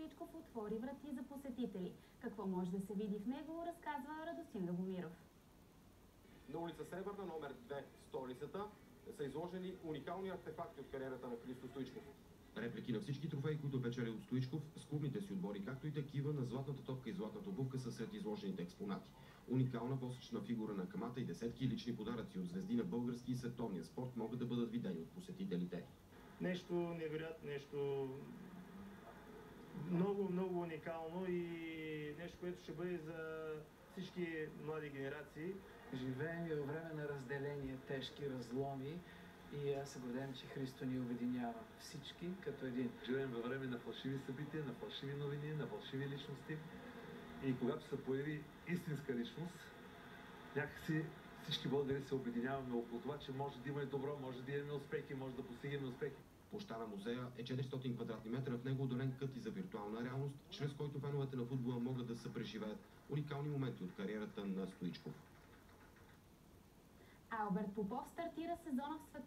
Стоичков отвори врати за посетители. Какво може да се види в него, разказва Радостин Драгомиров. На улица Сребърна, номер 2 в столицата, са изложени уникални артефакти от кариерата на Христо Стоичков. Реплики на всички трофеи, които печели от Стоичков с клубните си отбори, както и такива на златната топка и златната обувка са сред изложените експонати. Уникална посечна фигура на камата и десетки лични подаръци от звезди на български и световния спорт могат да бъдат видени от посетителите. Нещо невероятно, нещо много уникално и нещо, което ще бъде за всички млади генерации. Живеем и във време на разделения, тежки разломи и аз се гордеем, че Христо ни обединява всички като един. Живеем във време на фалшиви събития, на фалшиви новини, на фалшиви личности и когато се появи истинска личност, някакси всички българи се обединяваме около това, че може да има и добро, може да имаме успехи, може да постигнем успехи. Площта на музея е 400 квадратни метра, в него отделен кът и за виртуална реалност, чрез който феновете на футбола могат да съпреживеят уникални моменти от кариерата на Стоичков. Алберт Попов стартира сезона в света.